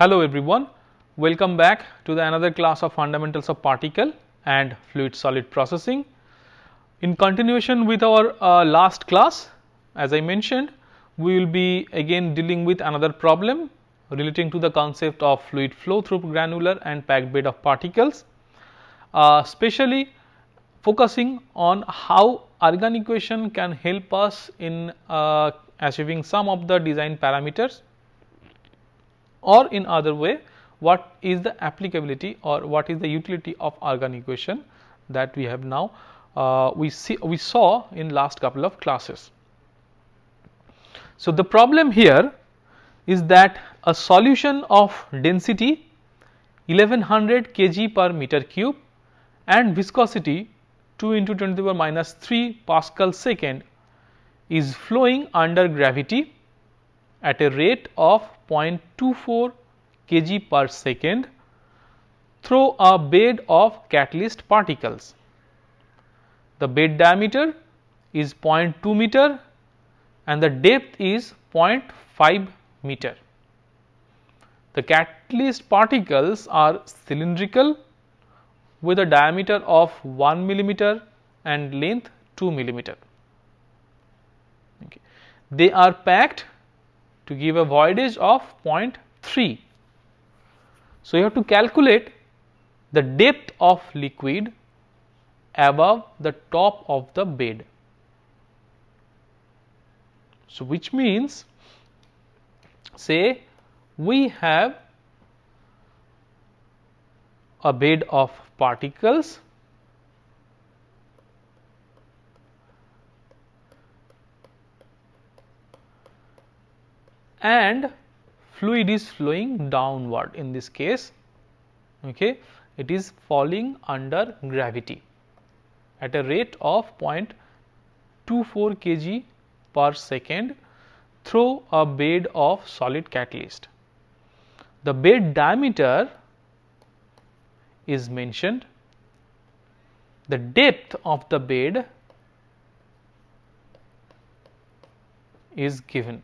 Hello everyone, welcome back to the another class of fundamentals of particle and fluid solid processing. In continuation with our last class, as I mentioned, we will be again dealing with another problem relating to the concept of fluid flow through granular and packed bed of particles, especially focusing on how Argan equation can help us in achieving some of the design parameters, or in other way what is the applicability or what is the utility of Argan equation that we have now we saw in last couple of classes. So, the problem here is that a solution of density 1100 kg per meter cube and viscosity 2 into 10 to the power minus 3 Pascal second is flowing under gravity at a rate of 0.24 kg per second through a bed of catalyst particles. The bed diameter is 0.2 meter and the depth is 0.5 meter. The catalyst particles are cylindrical with a diameter of 1 millimeter and length 2 millimeter. Okay. They are packed to give a voidage of 0.3. So, you have to calculate the depth of liquid above the top of the bed. So, which means say we have a bed of particles and fluid is flowing downward. In this case, okay, it is falling under gravity at a rate of 0.24 kg per second through a bed of solid catalyst. The bed diameter is mentioned, the depth of the bed is given.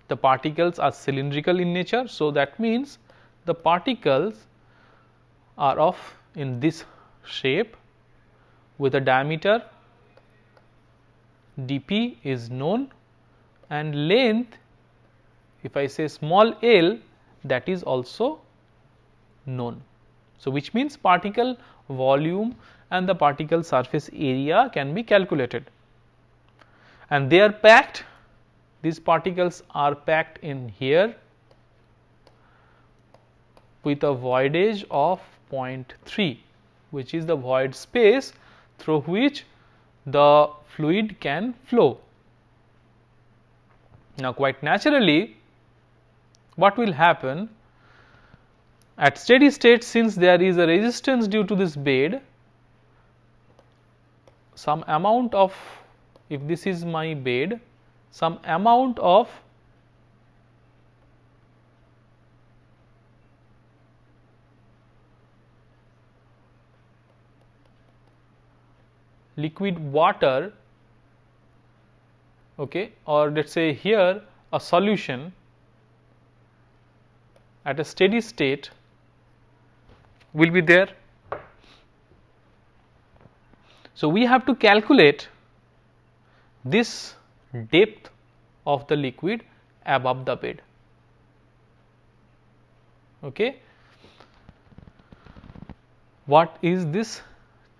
The particles are cylindrical in nature, so that means the particles are of in this shape with a diameter dp is known and length, if I say small l, that is also known. So, which means particle volume and the particle surface area can be calculated, and they are packed. These particles are packed in here with a voidage of 0.3, which is the void space through which the fluid can flow. Now, quite naturally, what will happen at steady state, since there is a resistance due to this bed, some amount of, if this is my bed, some amount of liquid water, okay, or let us say here a solution at a steady state will be there. So, we have to calculate this depth of the liquid above the bed. Okay. What is this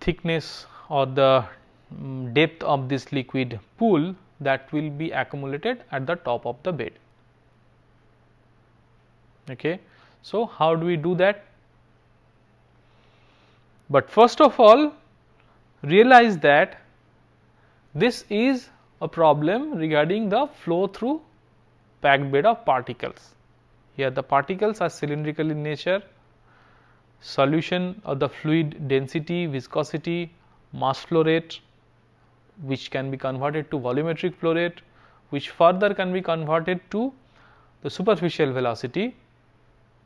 thickness or the depth of this liquid pool that will be accumulated at the top of the bed? Okay. So, how do we do that? But first of all, realize that this is a problem regarding the flow through packed bed of particles. Here the particles are cylindrical in nature, solution of the fluid density, viscosity, mass flow rate, which can be converted to volumetric flow rate, which further can be converted to the superficial velocity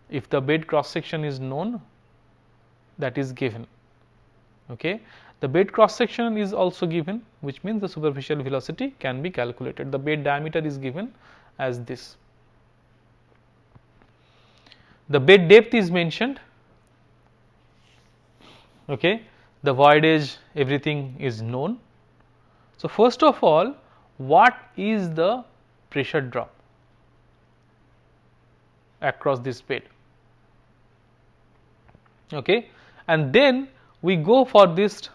if the bed cross section is known, that is given. Okay. The bed cross section is also given, which means the superficial velocity can be calculated. The bed diameter is given as this. the bed depth is mentioned, okay, the voidage, everything is known. So, first of all, what is the pressure drop across this bed, okay, and then we go for this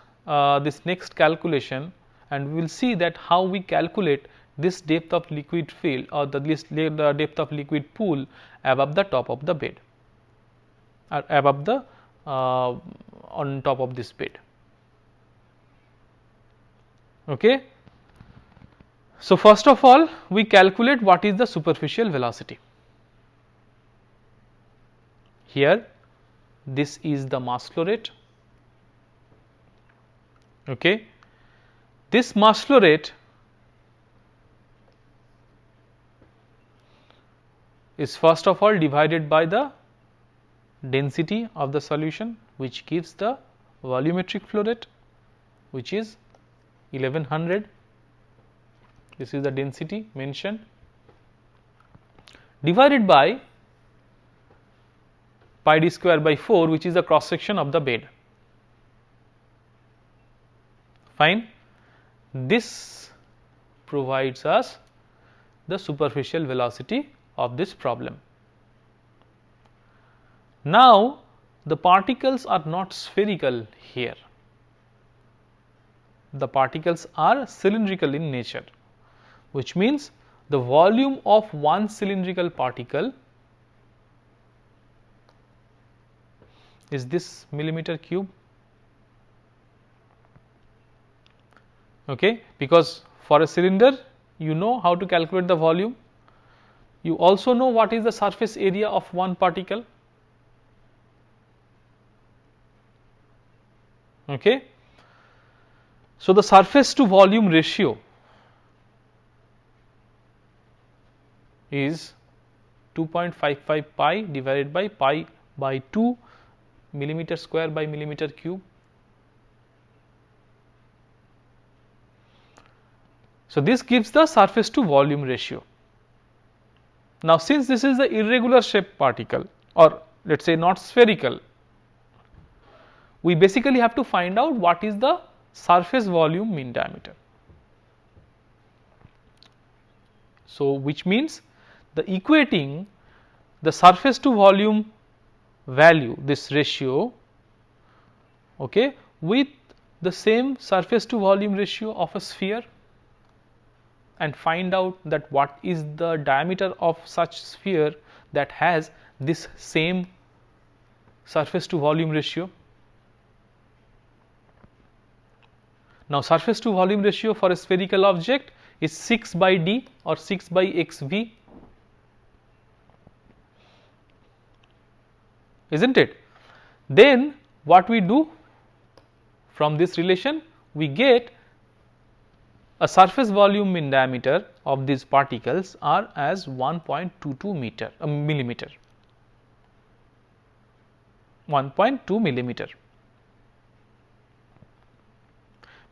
next calculation, and we will see that how we calculate this depth of liquid field or the depth of liquid pool above the top of the bed or above the on top of this bed, okay. So, first of all, we calculate what is the superficial velocity. Here this is the mass flow rate, okay. This mass flow rate is first of all divided by the density of the solution, which gives the volumetric flow rate, which is 1100. This is the density mentioned, divided by pi d square by 4, which is the cross section of the bed. Fine. This provides us the superficial velocity of this problem. Now, the particles are not spherical here, the particles are cylindrical in nature, which means the volume of one cylindrical particle is this millimeter cube, okay, because for a cylinder you know how to calculate the volume, you also know what is the surface area of one particle, okay. So, the surface to volume ratio is 2.55 pi divided by pi by 2 millimeter square by millimeter cube. So, this gives the surface to volume ratio. Now, since this is the irregular shaped particle, or let us say not spherical, we basically have to find out what is the surface volume mean diameter. So, which means the equating the surface to volume value, this ratio, okay, with the same surface to volume ratio of a sphere, and find out that what is the diameter of such sphere that has this same surface to volume ratio. Now, surface to volume ratio for a spherical object is 6 by d or 6 by xv, isn't it? Then what we do from this relation, we get a surface volume mean diameter of these particles are as 1.22 millimeter, 1.2 millimeter,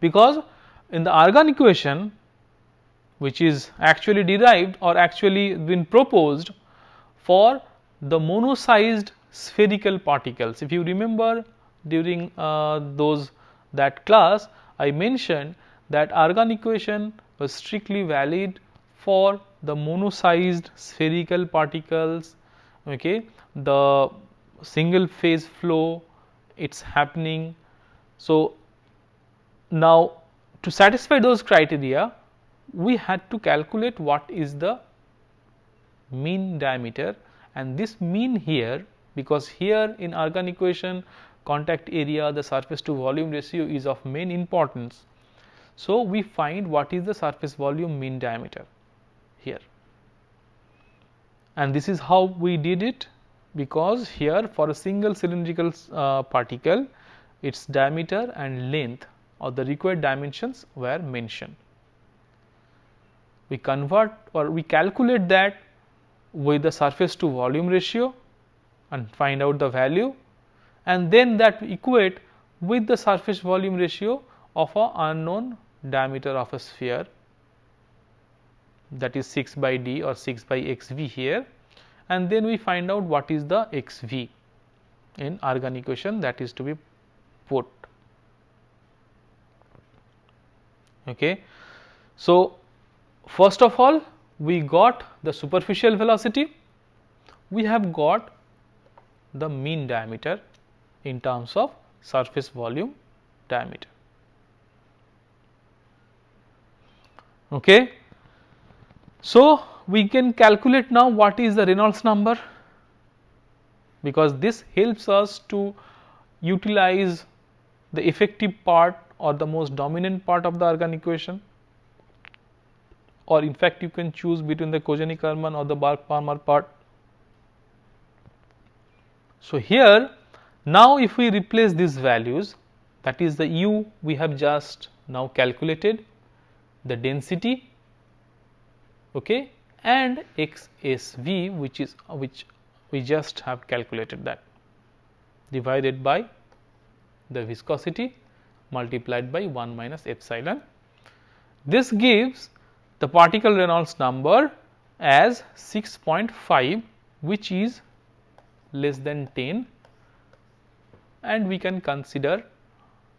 because in the Argand equation, which is actually derived or actually been proposed for the mono-sized spherical particles. If you remember during that class, I mentioned that Argand equation was strictly valid for the mono-sized spherical particles, okay, the single phase flow it's happening. So, now to satisfy those criteria, we had to calculate what is the mean diameter, and this mean here, because here in Argand equation contact area, the surface to volume ratio is of main importance. So, we find what is the surface volume mean diameter here, and this is how we did it, because here for a single cylindrical particle, its diameter and length or the required dimensions were mentioned. We convert or we calculate that with the surface to volume ratio and find out the value, and then that we equate with the surface volume ratio of a unknown diameter of a sphere, that is 6 by d or 6 by xv here, and then we find out what is the xv in argon equation that is to be put. Okay. So, first of all we got the superficial velocity, we have got the mean diameter in terms of surface volume diameter. Okay. So, we can calculate now what is the Reynolds number, because this helps us to utilize the effective part or the most dominant part of the argon equation, or in fact you can choose between the Koenig-Hermann or the Bark-Palmer part. So, here now if we replace these values, that is the u we have just now calculated, the density, okay, and xsv which we just have calculated, that divided by the viscosity multiplied by 1 minus epsilon. This gives the particle Reynolds number as 6.5, which is less than 10, and we can consider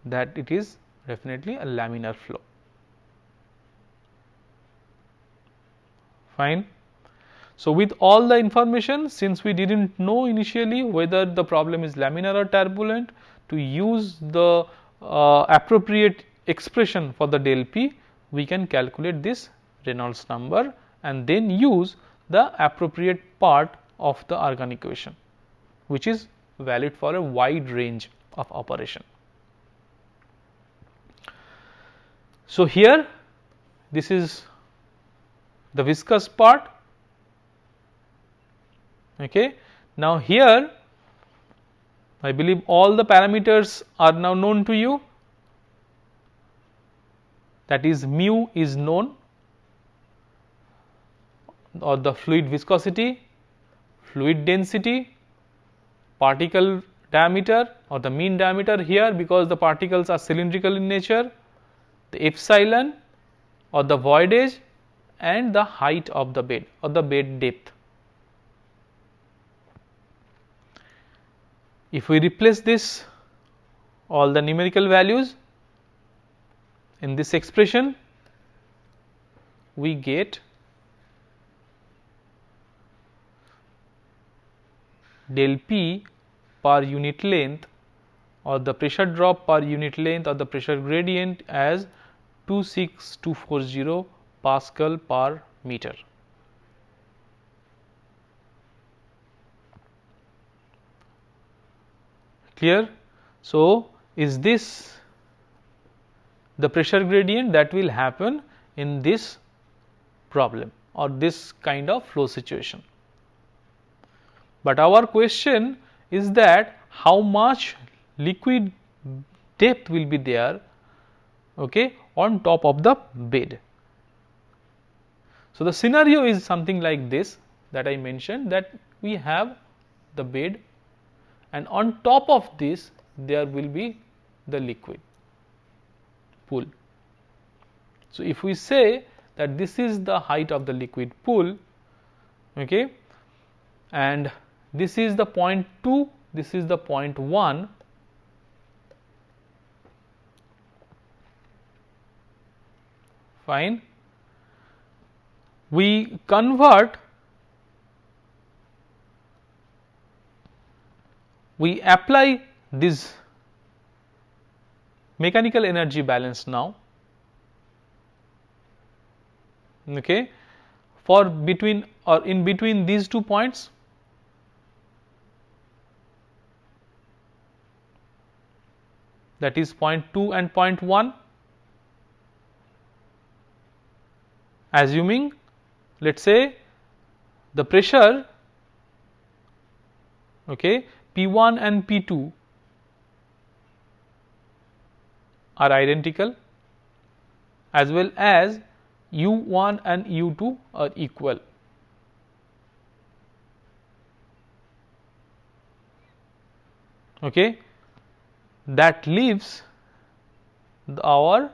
that it is definitely a laminar flow. Fine. So, with all the information, since we did not know initially whether the problem is laminar or turbulent, to use the appropriate expression for the del P, we can calculate this Reynolds number and then use the appropriate part of the argon equation, which is valid for a wide range of operation. So, here this is the viscous part. Okay. Now, here I believe all the parameters are now known to you, that is mu is known, or the fluid viscosity, fluid density, particle diameter or the mean diameter here because the particles are cylindrical in nature, the epsilon or the voidage, and the height of the bed or the bed depth. If we replace this all the numerical values in this expression, we get del P per unit length or the pressure drop per unit length or the pressure gradient as 26240 Pascal per meter. Clear? So, is this the pressure gradient that will happen in this problem or this kind of flow situation? But our question is that how much liquid depth will be there, okay, on top of the bed. So, the scenario is something like this that I mentioned, that we have the bed and on top of this there will be the liquid pool. So, if we say that this is the height of the liquid pool, okay, and this is the point 2, this is the point 1, fine. We convert, we apply this mechanical energy balance now, okay, for between or in between these 2 points, that is point 2 and point 1, assuming let us say the pressure, okay, P1 and P2 are identical as well as U1 and U2 are equal. Okay. That leaves the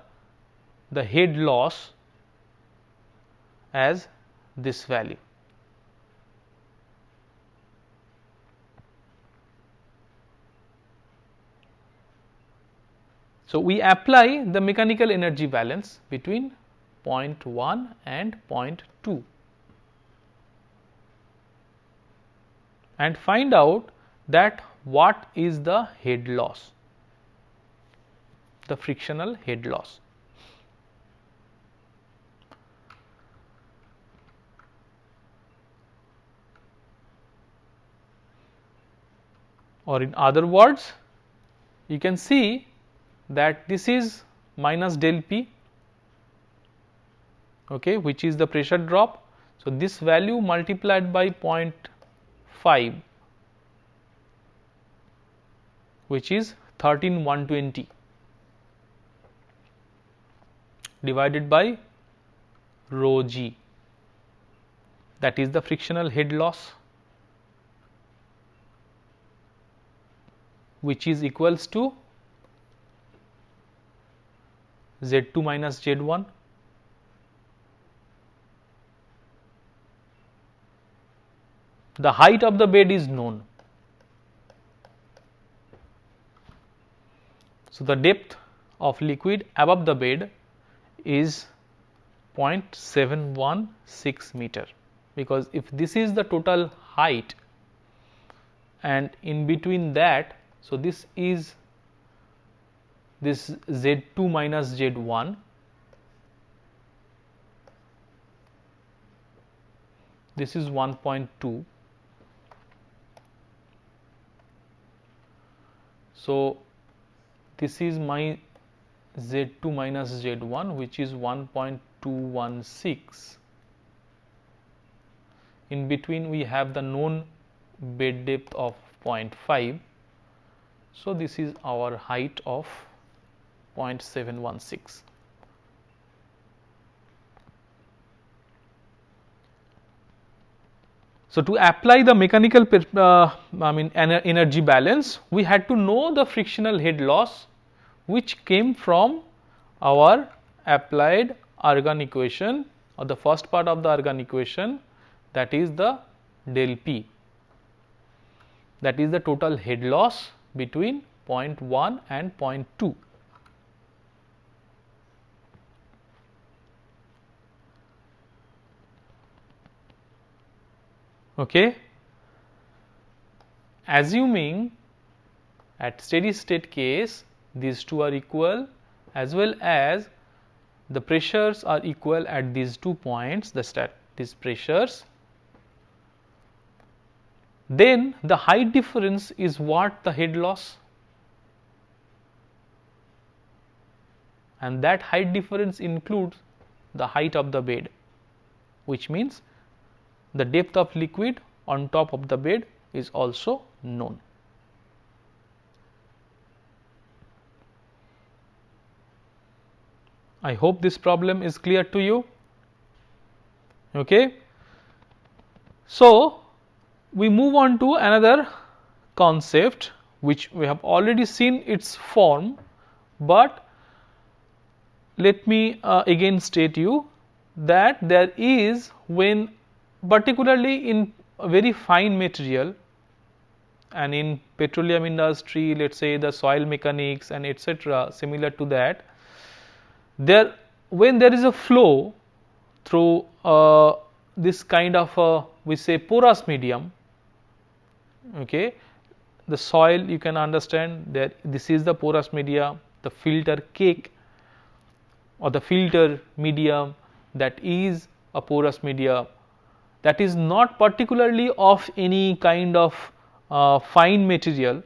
head loss as this value. So, we apply the mechanical energy balance between point 1 and point 2 and find out that what is the head loss, the frictional head loss. Or in other words, you can see that this is minus del P, okay, which is the pressure drop. So, this value multiplied by 0.5, which is 13,120, divided by rho g, that is the frictional head loss, which is equals to Z2 minus Z1. The height of the bed is known. So, the depth of liquid above the bed is 0.716 meter, because if this is the total height and in between that, so this is this Z2 minus Z1, this is 1.2. So, this is my Z2 minus Z1, which is 1.216. In between we have the known bed depth of 0.5. So, this is our height of 0.716. So, to apply the mechanical energy balance, we had to know the frictional head loss, which came from our applied Argand equation, or the first part of the Argand equation, that is the del P, that is the total head loss between 0.1 and 0.2. Okay. Assuming at steady state case these two are equal, as well as the pressures are equal at these 2 points, these pressures, then the height difference is what? The head loss, and that height difference includes the height of the bed, which means the depth of liquid on top of the bed is also known. I hope this problem is clear to you. Okay. So, we move on to another concept which we have already seen its form, but let me again state you that there is, when particularly in a very fine material and in petroleum industry, let us say the soil mechanics and etc., similar to that, when there is a flow through this kind of we say porous medium, okay, the soil, you can understand that this is the porous media, the filter cake or the filter medium, that is a porous media, that is not particularly of any kind of fine material,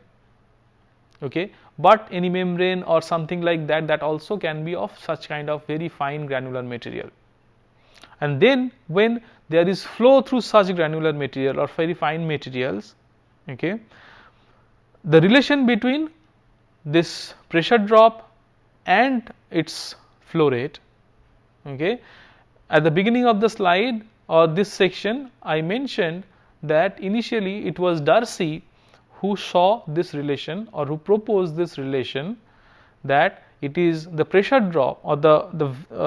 okay, but any membrane or something like that, that also can be of such kind of very fine granular material. And then when there is flow through such granular material or very fine materials, okay, the relation between this pressure drop and its flow rate, okay, at the beginning of the slide or this section I mentioned that initially it was Darcy who saw this relation or who proposed this relation, that it is the pressure drop or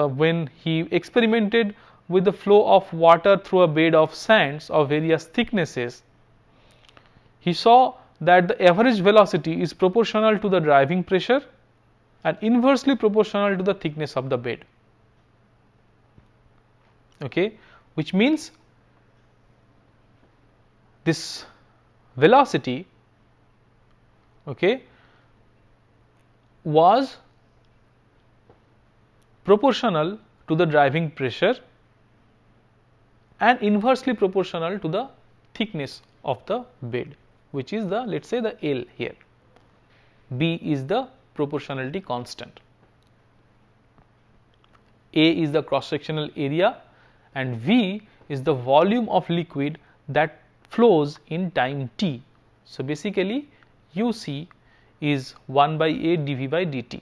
when he experimented with the flow of water through a bed of sands of various thicknesses, he saw that the average velocity is proportional to the driving pressure and inversely proportional to the thickness of the bed. Okay, which means this velocity, okay, was proportional to the driving pressure and inversely proportional to the thickness of the bed, which is the, let us say, the L here. B is the proportionality constant. A is the cross sectional area and V is the volume of liquid that flows in time t. So, basically UC is 1 by A dV by dt.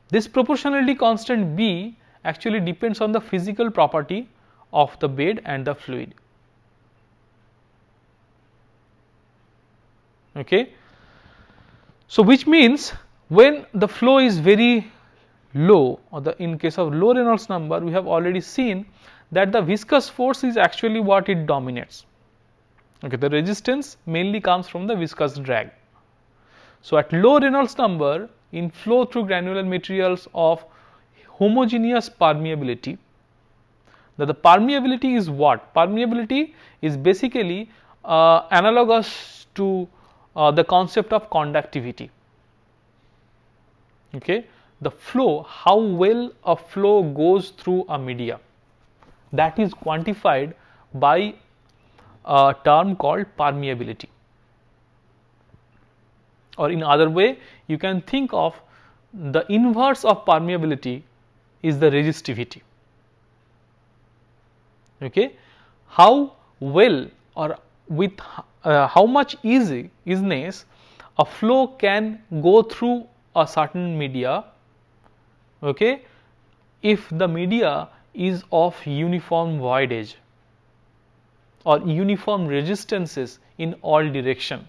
This proportionality constant B actually depends on the physical property of the bed and the fluid. Okay. So, which means when the flow is very low, or in case of low Reynolds number, we have already seen that the viscous force is actually what it dominates. Okay, the resistance mainly comes from the viscous drag. So, at low Reynolds number, in flow through granular materials of homogeneous permeability, the permeability is what? Permeability is basically analogous to the concept of conductivity. Okay, the flow, how well a flow goes through a media, that is quantified by a term called permeability. Or in other way, you can think of the inverse of permeability is the resistivity. Okay, how well or with how much easiness a flow can go through a certain media, okay, if the media is of uniform voidage or uniform resistances in all direction.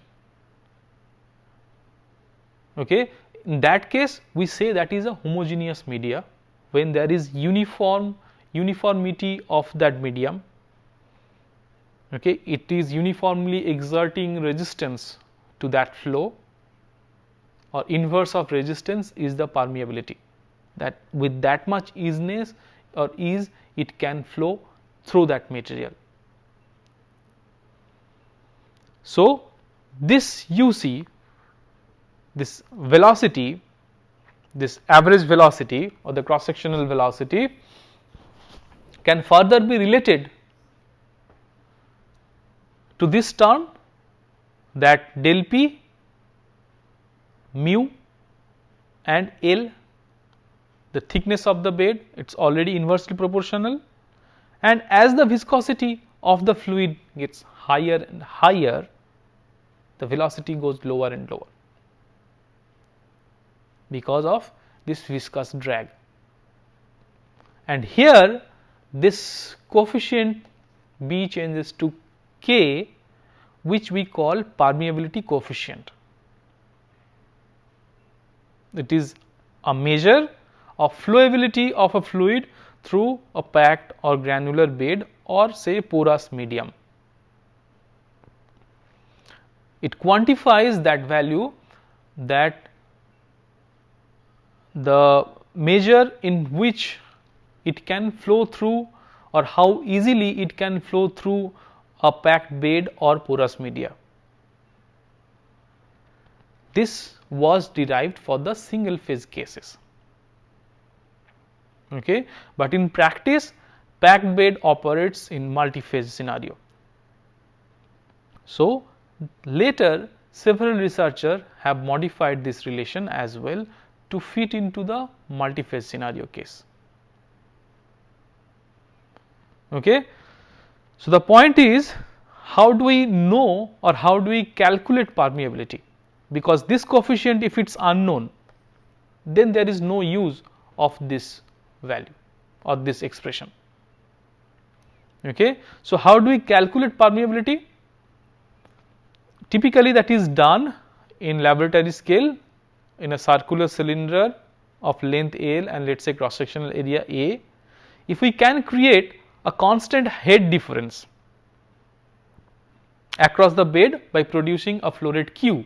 Okay, in that case we say that is a homogeneous media when there is uniformity of that medium. Okay, it is uniformly exerting resistance to that flow, or inverse of resistance is the permeability, that with that much easiness or ease it can flow through that material. So, this UC, this velocity, this average velocity or the cross sectional velocity can further be related to this term, that del P, mu and L, the thickness of the bed, it is already inversely proportional, and as the viscosity of the fluid gets higher and higher, the velocity goes lower and lower because of this viscous drag. And here this coefficient B changes to K, which we call permeability coefficient. It is a measure of flowability of a fluid through a packed or granular bed or say porous medium. It quantifies that value, that the measure in which it can flow through or how easily it can flow through a packed bed or porous media. This was derived for the single phase cases. Okay, but in practice packed bed operates in multi-phase scenario. So, later several researchers have modified this relation as well to fit into the multi-phase scenario case. Okay. So, the point is, how do we know or how do we calculate permeability? Because this coefficient, if it is unknown, then there is no use of this value or this expression. Okay. So, how do we calculate permeability? Typically that is done in laboratory scale in a circular cylinder of length L and let us say cross sectional area A. If we can create a constant head difference across the bed by producing a flow rate Q,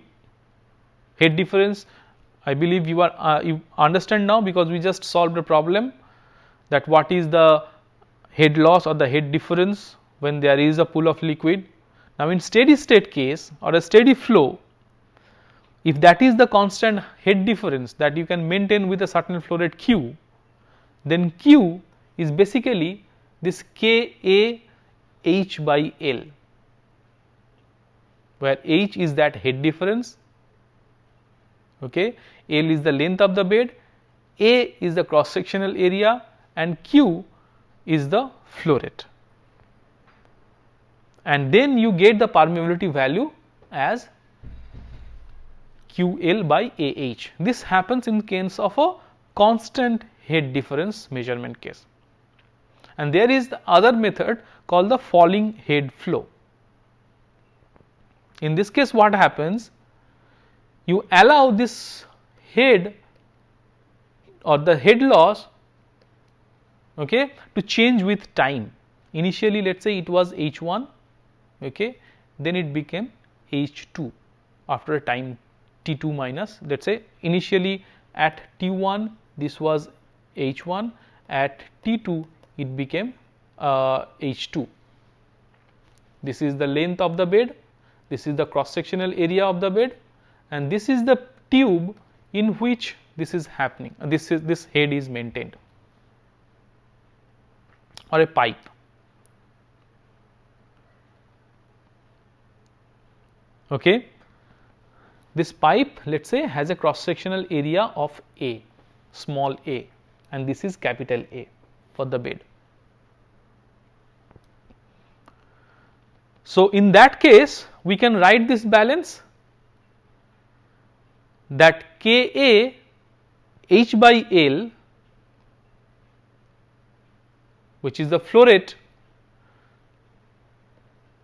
head difference I believe you understand now, because we just solved a problem that what is the head loss or the head difference when there is a pool of liquid. Now, in steady state case or a steady flow, if that is the constant head difference that you can maintain with a certain flow rate Q, then Q is basically this Ka H by L, where H is that head difference, okay, L is the length of the bed, A is the cross sectional area, and Q is the flow rate. And then you get the permeability value as QL by AH. This happens in case of a constant head difference measurement case. And there is the other method called the falling head flow. In this case, what happens? You allow this head or the head loss, okay, to change with time. Initially, let us say it was H1, okay, then it became H2 after a time T2 minus, let us say initially at T1 this was H1, at T2 it became H2. This is the length of the bed, this is the cross sectional area of the bed, and this is the tube in which this is happening, this head is maintained, or a pipe. Okay. This pipe, let us say, has a cross sectional area of A, small a, and this is capital A for the bed. So, in that case, we can write this balance that Ka H by L, which is the flow rate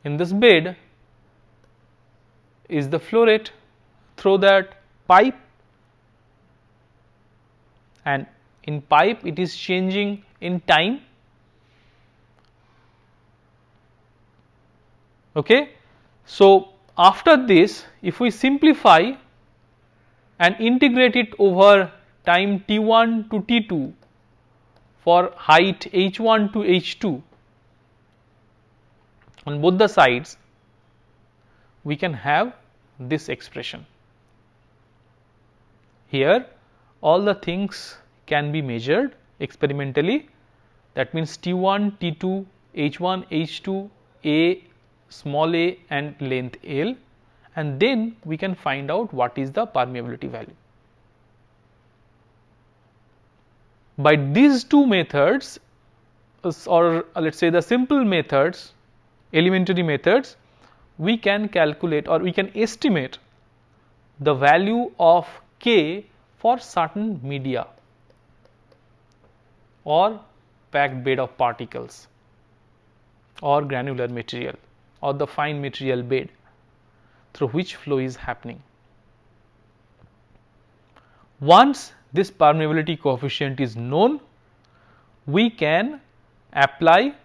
in this bed, is the flow rate through that pipe, and in pipe it is changing in time. Okay. So, after this, if we simplify and integrate it over time T1 to T2 for height H1 to H2 on both the sides, we can have this expression. Here all the things can be measured experimentally, that means T1, T2, H1, H2, A, small a and length L, and then we can find out what is the permeability value. By these two methods, or let us say the simple methods, elementary methods, we can calculate or we can estimate the value of K for certain media or packed bed of particles or granular material or the fine material bed through which flow is happening. Once this permeability coefficient is known, we can apply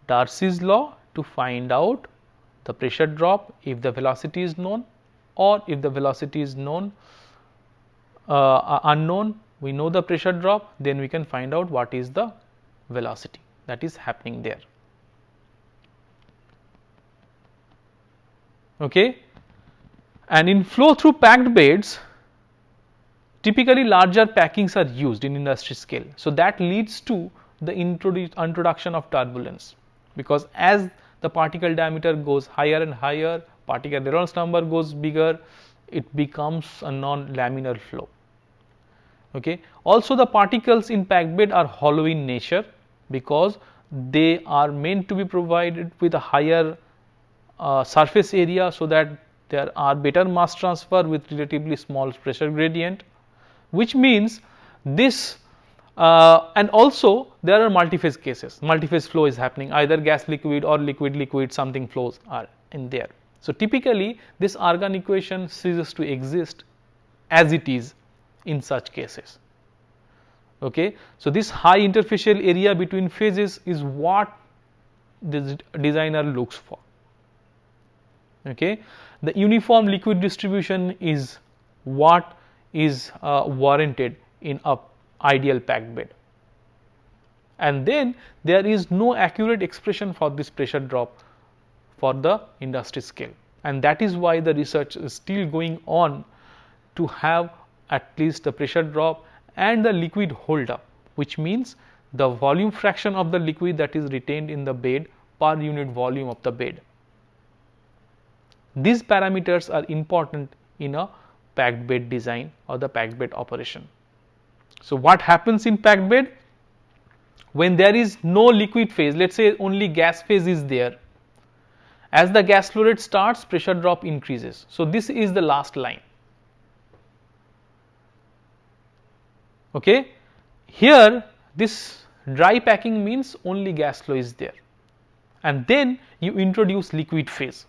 Darcy's law to find out the pressure drop if the velocity is known, or if the velocity is known unknown, we know the pressure drop, then we can find out what is the velocity that is happening there. Okay. And in flow through packed beds, typically larger packings are used in industry scale. So, that leads to the introduction of turbulence, because as the particle diameter goes higher and higher, particle Reynolds number goes bigger, it becomes a non-laminar flow. Okay. Also, the particles in packed bed are hollow in nature, because they are meant to be provided with a higher surface area, so that there are better mass transfer with relatively small pressure gradient, which means this and also there are multi-phase cases, multi-phase flow is happening, either gas liquid or liquid liquid, something flows are in there. So, typically this Argan equation ceases to exist as it is in such cases. Okay. So, this high interfacial area between phases is what the designer looks for. Okay. The uniform liquid distribution is what is warranted in a ideal packed bed. And then there is no accurate expression for this pressure drop for the industry scale, and that is why the research is still going on to have at least the pressure drop and the liquid hold up, which means the volume fraction of the liquid that is retained in the bed per unit volume of the bed. These parameters are important in a packed bed design or the packed bed operation. So what happens in packed bed? When there is no liquid phase, let us say only gas phase is there, as the gas flow rate starts, pressure drop increases. So this is the last line. Okay. Here this dry packing means only gas flow is there, and then you introduce liquid phase.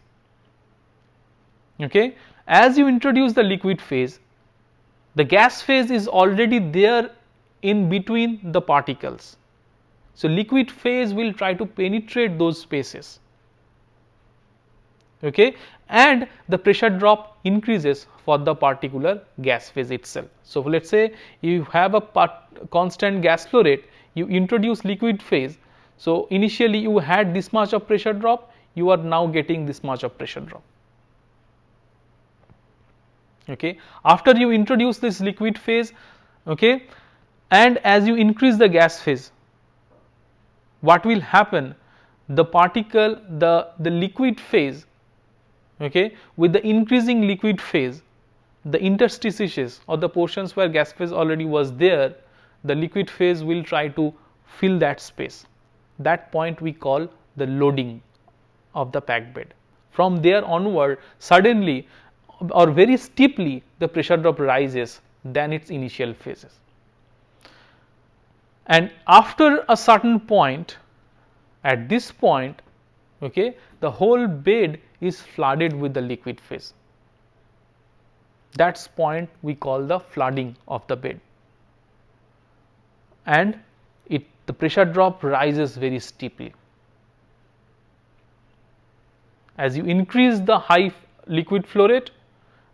Okay. As you introduce the liquid phase, the gas phase is already there in between the particles. So liquid phase will try to penetrate those spaces. Okay, and the pressure drop increases for the particular gas phase itself. So let us say you have a constant gas flow rate, you introduce liquid phase. So initially you had this much of pressure drop, you are now getting this much of pressure drop. Okay, after you introduce this liquid phase, okay, and as you increase the gas phase, what will happen? The particle, the liquid phase, okay, with the increasing liquid phase, the interstices or the portions where gas phase already was there, the liquid phase will try to fill that space. That point we call the loading of the packed bed. From there onward, suddenly or very steeply the pressure drop rises than its initial phases. And after a certain point, at this point, okay, the whole bed is flooded with the liquid phase. That's point we call the flooding of the bed, and the pressure drop rises very steeply. As you increase the high liquid flow rate,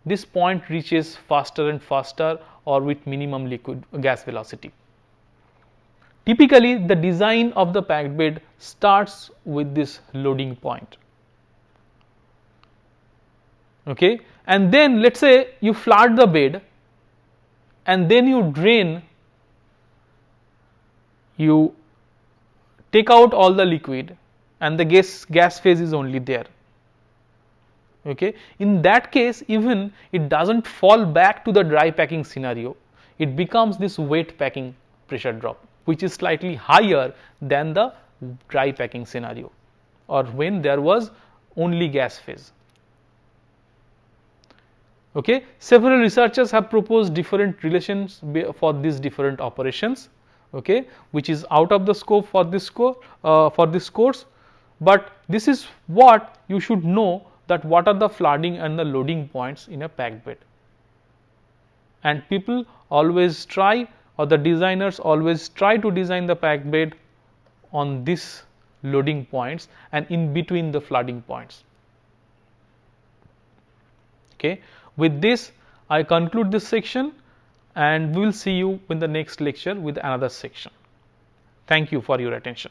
this point reaches faster and faster or with minimum liquid gas velocity. Typically, the design of the packed bed starts with this loading point. Okay, and then let us say you flood the bed and then you drain, you take out all the liquid and the gas phase is only there. Okay, in that case, even it does not fall back to the dry packing scenario, it becomes this wet packing pressure drop, which is slightly higher than the dry packing scenario or when there was only gas phase. Okay, several researchers have proposed different relations for these different operations, okay, which is out of the scope for this course, but this is what you should know, that what are the flooding and the loading points in a packed bed. And people always try, or the designers always try to design the packed bed on these loading points and in between the flooding points. Okay. With this, I conclude this section, and we will see you in the next lecture with another section. Thank you for your attention.